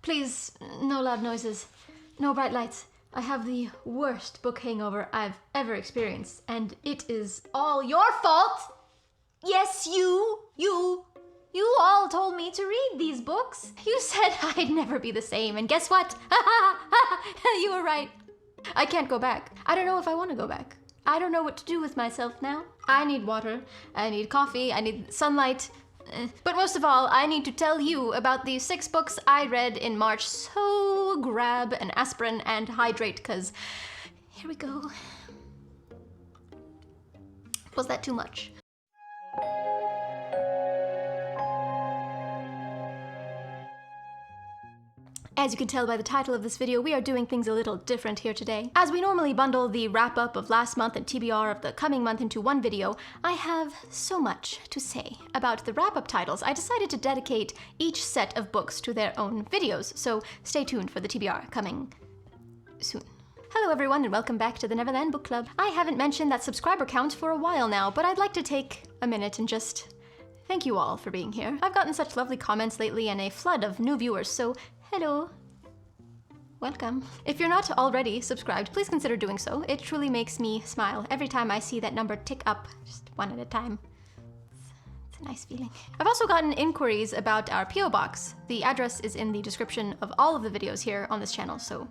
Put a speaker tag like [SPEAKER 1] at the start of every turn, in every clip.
[SPEAKER 1] Please, no loud noises, no bright lights. I have the worst book hangover I've ever experienced, and it is all your fault! Yes, you all told me to read these books. You said I'd never be the same, and guess what? You were right. I can't go back. I don't know if I want to go back. I don't know what to do with myself now. I need water, I need coffee, I need sunlight. But most of all, I need to tell you about the 6 books I read in March, so grab an aspirin and hydrate, cause here we go. Was that too much? As you can tell by the title of this video, we are doing things a little different here today. As we normally bundle the wrap-up of last month and TBR of the coming month into one video, I have so much to say about the wrap-up titles. I decided to dedicate each set of books to their own videos, so stay tuned for the TBR coming soon. Hello everyone and welcome back to the Neverland Book Club. I haven't mentioned that subscriber count for a while now, but I'd like to take a minute and just thank you all for being here. I've gotten such lovely comments lately and a flood of new viewers, so hello. Welcome. If you're not already subscribed, please consider doing so. It truly makes me smile every time I see that number tick up, just one at a time. It's a nice feeling. I've also gotten inquiries about our P.O. box. The address is in the description of all of the videos here on this channel, so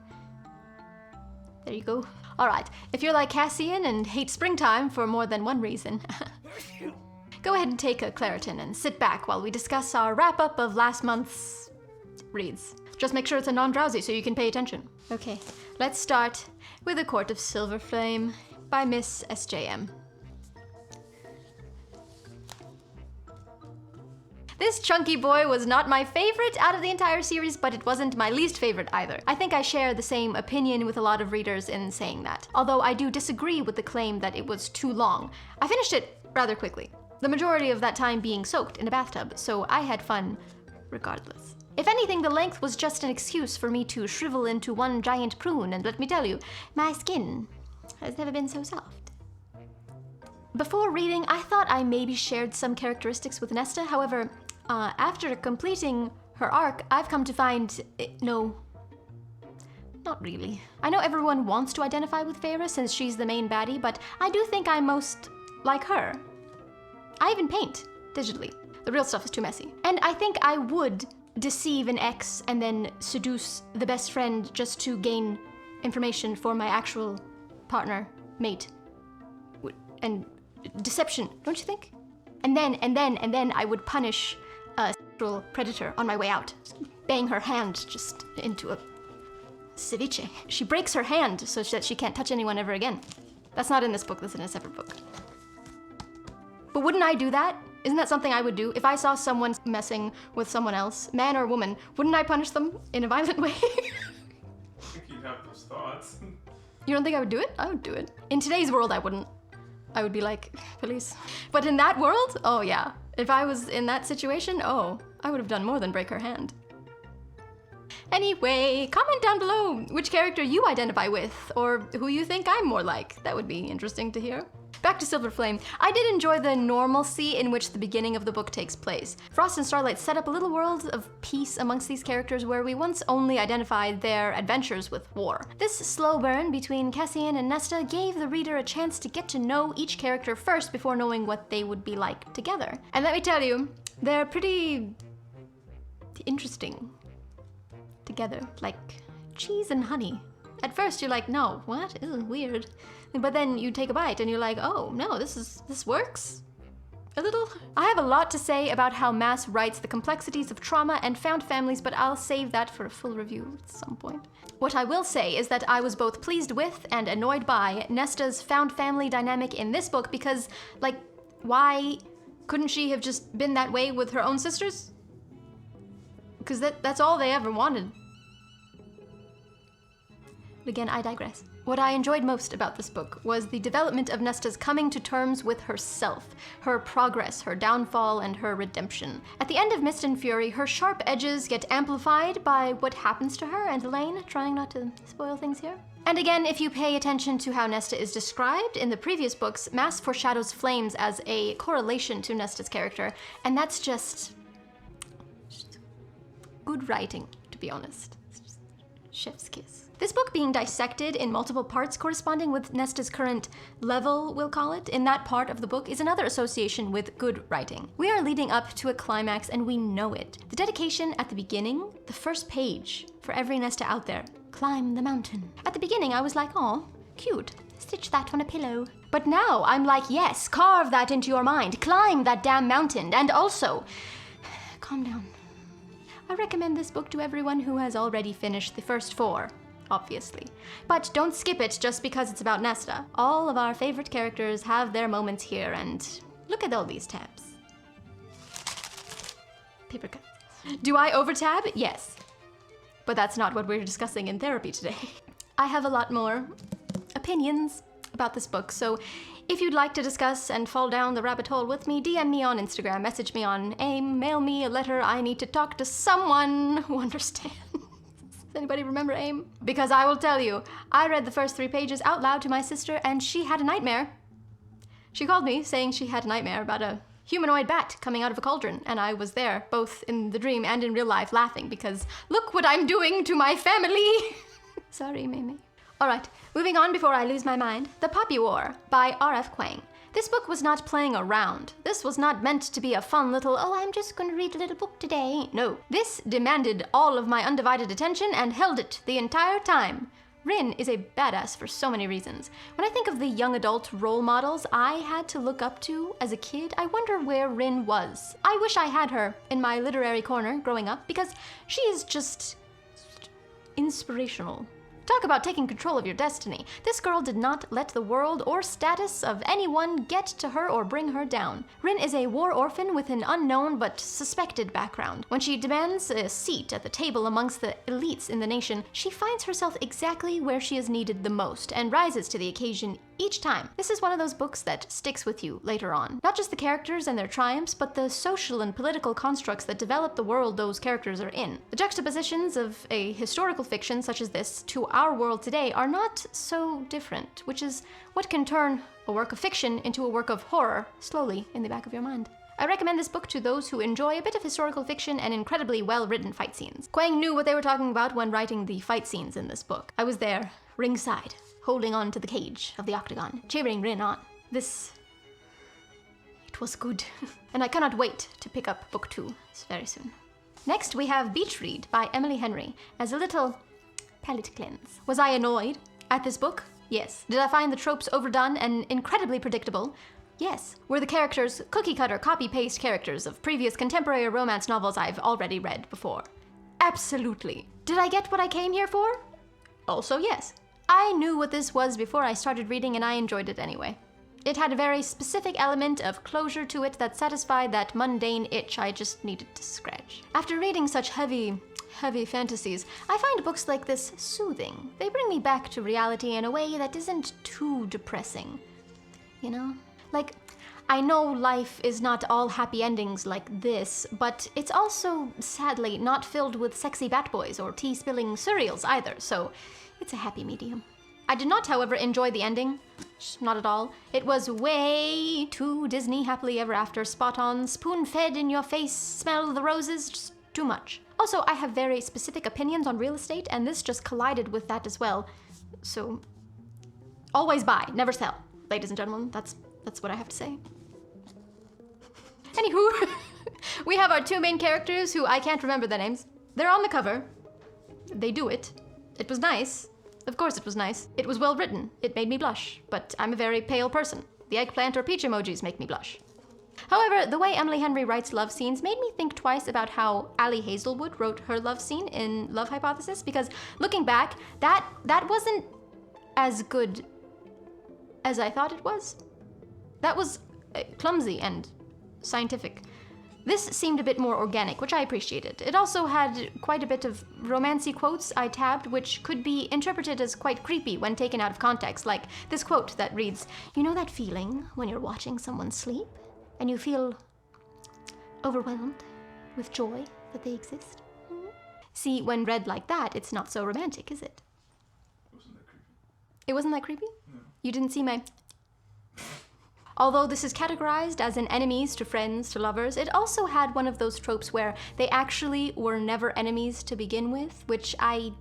[SPEAKER 1] there you go. All right, if you're like Cassian and hate springtime for more than one reason, go ahead and take a Claritin and sit back while we discuss our wrap-up of last month's reads. Just make sure it's a non-drowsy so you can pay attention. Okay, let's start with The Court of Silver Flame by Miss SJM. This chunky boy was not my favorite out of the entire series, but it wasn't my least favorite either. I think I share the same opinion with a lot of readers in saying that. Although I do disagree with the claim that it was too long. I finished it rather quickly, the majority of that time being soaked in a bathtub, so I had fun regardless. If anything, the length was just an excuse for me to shrivel into one giant prune, and let me tell you, my skin has never been so soft. Before reading, I thought I maybe shared some characteristics with Nesta. However, after completing her arc, I've come to find, no, not really. I know everyone wants to identify with Feyre since she's the main baddie, but I do think I'm most like her. I even paint digitally. The real stuff is too messy. And I think I would deceive an ex and then seduce the best friend just to gain information for my actual partner, mate. And deception, don't you think? And then I would punish a sexual predator on my way out. Bang her hand just into a ceviche. She breaks her hand so that she can't touch anyone ever again. That's not in this book, that's in a separate book. But wouldn't I do that? Isn't that something I would do? If I saw someone messing with someone else, man or woman, wouldn't I punish them in a violent way?
[SPEAKER 2] I think you'd have those thoughts.
[SPEAKER 1] You don't think I would do it? I would do it. In today's world, I wouldn't. I would be like, police. But in that world, oh yeah. If I was in that situation, oh, I would have done more than break her hand. Anyway, comment down below which character you identify with, or who you think I'm more like. That would be interesting to hear. Back to Silver Flame. I did enjoy the normalcy in which the beginning of the book takes place. Frost and Starlight set up a little world of peace amongst these characters where we once only identified their adventures with war. This slow burn between Cassian and Nesta gave the reader a chance to get to know each character first before knowing what they would be like together. And let me tell you, they're pretty interesting together, like cheese and honey. At first you're like, no, what? Ew, weird. But then you take a bite and you're like, oh no, this works. A little. I have a lot to say about how Mass writes the complexities of trauma and found families, but I'll save that for a full review at some point. What I will say is that I was both pleased with and annoyed by Nesta's found family dynamic in this book because, like, why couldn't she have just been that way with her own sisters? Because that's all they ever wanted. But again, I digress. What I enjoyed most about this book was the development of Nesta's coming to terms with herself, her progress, her downfall, and her redemption. At the end of Mist and Fury, her sharp edges get amplified by what happens to her and Elaine, trying not to spoil things here. And again, if you pay attention to how Nesta is described in the previous books, Mass foreshadows flames as a correlation to Nesta's character, and that's just good writing, to be honest. It's just chef's kiss. This book being dissected in multiple parts corresponding with Nesta's current level, we'll call it, in that part of the book is another association with good writing. We are leading up to a climax and we know it. The dedication at the beginning, the first page for every Nesta out there, climb the mountain. At the beginning I was like, oh, cute, stitch that on a pillow. But now I'm like, yes, carve that into your mind, climb that damn mountain, and also, calm down. I recommend this book to everyone who has already finished the first 4. Obviously. But don't skip it just because it's about Nesta. All of our favorite characters have their moments here, and look at all these tabs. Paper cuts. Do I over-tab? Yes. But that's not what we're discussing in therapy today. I have a lot more opinions about this book, so if you'd like to discuss and fall down the rabbit hole with me, DM me on Instagram, message me on AIM, mail me a letter. I need to talk to someone who understands. Does anybody remember AIM? Because I will tell you, I read the first 3 pages out loud to my sister and she had a nightmare. She called me saying she had a nightmare about a humanoid bat coming out of a cauldron, and I was there, both in the dream and in real life, laughing because look what I'm doing to my family. Sorry, Mimi. Alright, moving on before I lose my mind. The Poppy War by R.F. Kuang. This book was not playing around. This was not meant to be a fun little, oh, I'm just gonna read a little book today. No, this demanded all of my undivided attention and held it the entire time. Rin is a badass for so many reasons. When I think of the young adult role models I had to look up to as a kid, I wonder where Rin was. I wish I had her in my literary corner growing up because she is just inspirational. Talk about taking control of your destiny. This girl did not let the world or status of anyone get to her or bring her down. Rin is a war orphan with an unknown but suspected background. When she demands a seat at the table amongst the elites in the nation, she finds herself exactly where she is needed the most and rises to the occasion each time. This is one of those books that sticks with you later on. Not just the characters and their triumphs, but the social and political constructs that develop the world those characters are in. The juxtapositions of a historical fiction such as this to our world today are not so different, which is what can turn a work of fiction into a work of horror slowly in the back of your mind. I recommend this book to those who enjoy a bit of historical fiction and incredibly well-written fight scenes. Kuang knew what they were talking about when writing the fight scenes in this book. I was there, ringside, holding on to the cage of the octagon, cheering Rin on. It was good. And I cannot wait to pick up book 2 very soon. Next we have Beach Read by Emily Henry as a little palate cleanse. Was I annoyed at this book? Yes. Did I find the tropes overdone and incredibly predictable? Yes. Were the characters cookie-cutter, copy-paste characters of previous contemporary romance novels I've already read before? Absolutely. Did I get what I came here for? Also yes. I knew what this was before I started reading and I enjoyed it anyway. It had a very specific element of closure to it that satisfied that mundane itch I just needed to scratch. After reading such heavy fantasies, I find books like this soothing. They bring me back to reality in a way that isn't too depressing. You know? Like, I know life is not all happy endings like this, but it's also, sadly, not filled with sexy bat boys or tea-spilling cereals either, so it's a happy medium. I did not, however, enjoy the ending. Not at all. It was way too Disney happily ever after, spot on, spoon-fed in your face, smell the roses, just too much. Also, I have very specific opinions on real estate, and this just collided with that as well. So, always buy, never sell. Ladies and gentlemen, that's what I have to say. Anywho, we have our 2 main characters who I can't remember their names. They're on the cover. They do it. It was nice. Of course it was nice. It was well written. It made me blush, but I'm a very pale person. The eggplant or peach emojis make me blush. However, the way Emily Henry writes love scenes made me think twice about how Ali Hazelwood wrote her love scene in Love Hypothesis, because looking back, that wasn't as good as I thought it was. That was clumsy and scientific. This seemed a bit more organic, which I appreciated. It also had quite a bit of romancy quotes I tabbed, which could be interpreted as quite creepy when taken out of context, like this quote that reads, "You know that feeling when you're watching someone sleep and you feel overwhelmed with joy that they exist?" See, when read like that, it's not so romantic, is it?
[SPEAKER 2] Wasn't that creepy?
[SPEAKER 1] It wasn't that creepy?
[SPEAKER 2] No.
[SPEAKER 1] You didn't see my... Although this is categorized as an enemies to friends to lovers, it also had one of those tropes where they actually were never enemies to begin with, which I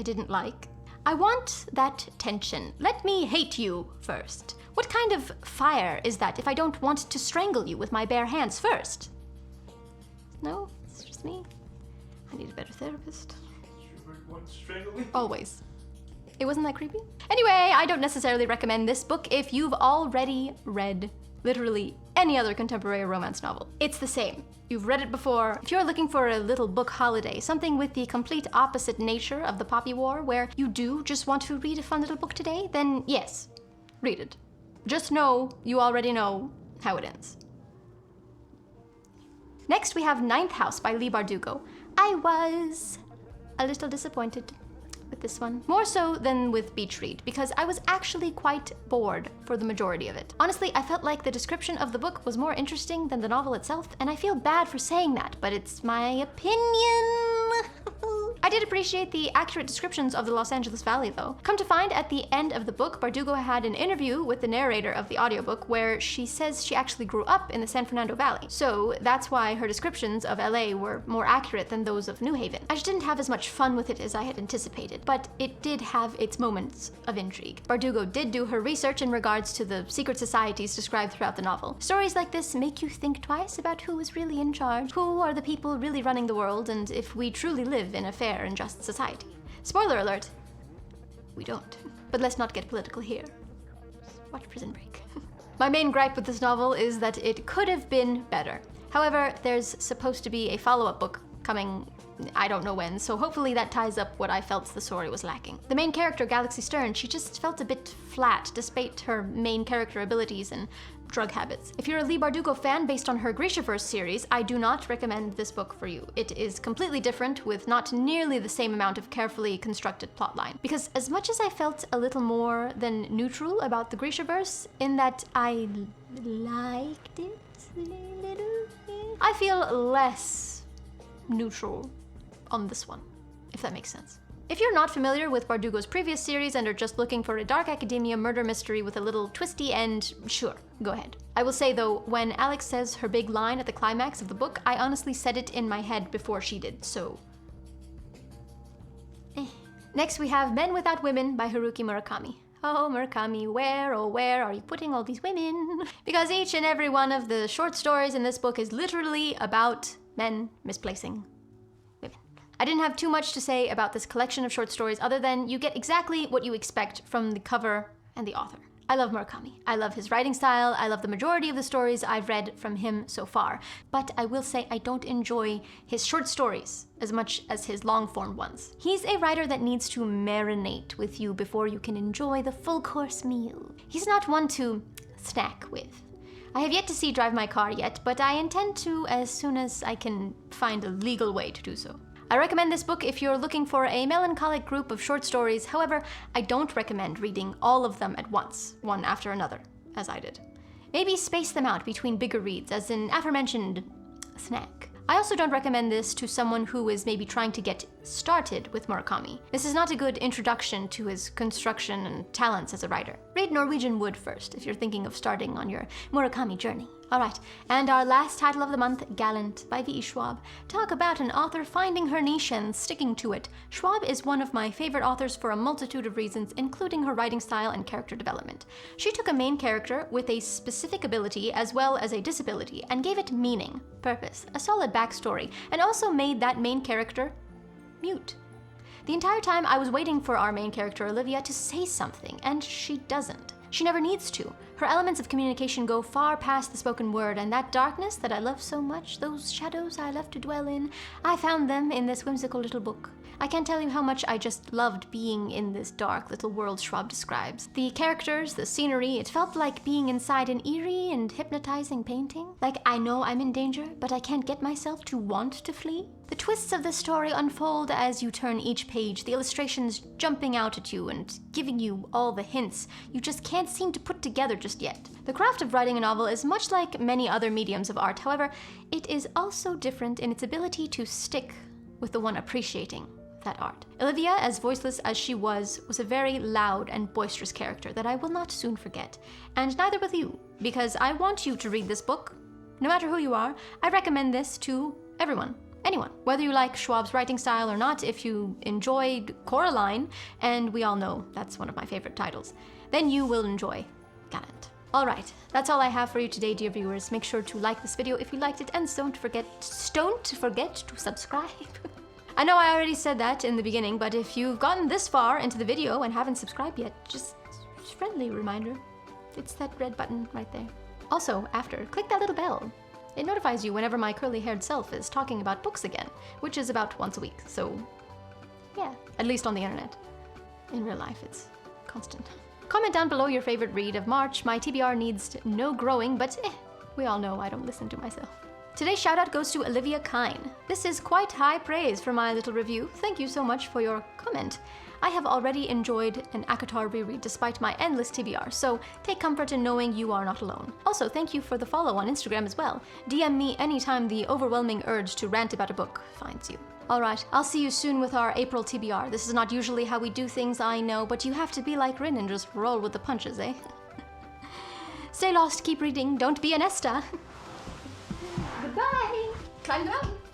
[SPEAKER 1] didn't like. I want that tension. Let me hate you first. What kind of fire is that if I don't want to strangle you with my bare hands first? No, it's just me. I need a better therapist.
[SPEAKER 2] You would want to strangle me?
[SPEAKER 1] Always. It wasn't that creepy? Anyway, I don't necessarily recommend this book if you've already read literally any other contemporary romance novel. It's the same. You've read it before. If you're looking for a little book holiday, something with the complete opposite nature of the Poppy War, where you do just want to read a fun little book today, then yes, read it. Just know you already know how it ends. Next we have Ninth House by Leigh Bardugo. I was a little disappointed with this one, more so than with Beach Read, because I was actually quite bored for the majority of it. Honestly, I felt like the description of the book was more interesting than the novel itself, and I feel bad for saying that, but it's my opinion. I did appreciate the accurate descriptions of the Los Angeles Valley, though. Come to find, at the end of the book, Bardugo had an interview with the narrator of the audiobook where she says she actually grew up in the San Fernando Valley. So that's why her descriptions of LA were more accurate than those of New Haven. I just didn't have as much fun with it as I had anticipated, but it did have its moments of intrigue. Bardugo did do her research in regards to the secret societies described throughout the novel. Stories like this make you think twice about who is really in charge, who are the people really running the world, and if we truly live in a fair and just society. Spoiler alert, we don't. But let's not get political here. Just watch Prison Break. My main gripe with this novel is that it could have been better. However, there's supposed to be a follow-up book coming, I don't know when, so hopefully that ties up what I felt the story was lacking. The main character, Galaxy Stern, she just felt a bit flat despite her main character abilities and drug habits. If you're a Leigh Bardugo fan based on her Grishaverse series, I do not recommend this book for you. It is completely different with not nearly the same amount of carefully constructed plotline. Because as much as I felt a little more than neutral about the Grishaverse, in that I liked it a little bit, I feel less neutral on this one, if that makes sense. If you're not familiar with Bardugo's previous series and are just looking for a dark academia murder mystery with a little twisty end, sure, go ahead. I will say though, when Alex says her big line at the climax of the book, I honestly said it in my head before she did, so Next we have Men Without Women by Haruki Murakami. Oh, Murakami, where, oh where are you putting all these women? Because each and every one of the short stories in this book is literally about men misplacing women. I didn't have too much to say about this collection of short stories other than you get exactly what you expect from the cover and the author. I love Murakami. I love his writing style. I love the majority of the stories I've read from him so far. But I will say I don't enjoy his short stories as much as his long-form ones. He's a writer that needs to marinate with you before you can enjoy the full-course meal. He's not one to snack with. I have yet to see Drive My Car yet, but I intend to as soon as I can find a legal way to do so. I recommend this book if you're looking for a melancholic group of short stories. However, I don't recommend reading all of them at once, one after another, as I did. Maybe space them out between bigger reads, as an aforementioned snack. I also don't recommend this to someone who is maybe trying to get started with Murakami. This is not a good introduction to his construction and talents as a writer. Read Norwegian Wood first if you're thinking of starting on your Murakami journey. Alright, and our last title of the month, Gallant by V.E. Schwab. Talk about an author finding her niche and sticking to it. Schwab is one of my favorite authors for a multitude of reasons, including her writing style and character development. She took a main character with a specific ability as well as a disability and gave it meaning, purpose, a solid backstory, and also made that main character mute. The entire time I was waiting for our main character, Olivia, to say something, and she doesn't. She never needs to. Her elements of communication go far past the spoken word, and that darkness that I love so much, those shadows I love to dwell in, I found them in this whimsical little book. I can't tell you how much I just loved being in this dark little world Schwab describes. The characters, the scenery, it felt like being inside an eerie and hypnotizing painting. Like I know I'm in danger, but I can't get myself to want to flee. The twists of this story unfold as you turn each page, the illustrations jumping out at you and giving you all the hints you just can't seem to put together just yet. The craft of writing a novel is much like many other mediums of art, however, it is also different in its ability to stick with the one appreciating that art. Olivia, as voiceless as she was a very loud and boisterous character that I will not soon forget. And neither will you, because I want you to read this book. No matter who you are, I recommend this to everyone. Anyone. Whether you like Schwab's writing style or not, if you enjoyed Coraline, and we all know that's one of my favorite titles, then you will enjoy Gallant. Alright, that's all I have for you today, dear viewers. Make sure to like this video if you liked it, and don't forget to subscribe. I know I already said that in the beginning, but if you've gotten this far into the video and haven't subscribed yet, just friendly reminder. It's that red button right there. Also, after, click that little bell. It notifies you whenever my curly-haired self is talking about books again, which is about once a week, so yeah, at least on the internet. In real life, it's constant. Comment down below your favorite read of March. My TBR needs no growing, but we all know I don't listen to myself. Today's shoutout goes to Olivia Kine. This is quite high praise for my little review. Thank you so much for your comment. I have already enjoyed an ACOTAR reread despite my endless TBR, so take comfort in knowing you are not alone. Also, thank you for the follow on Instagram as well. DM me anytime the overwhelming urge to rant about a book finds you. Alright, I'll see you soon with our April TBR. This is not usually how we do things, I know, but you have to be like Rin and just roll with the punches, eh? Stay lost, keep reading, don't be an Esta. Goodbye! Climb the mountain!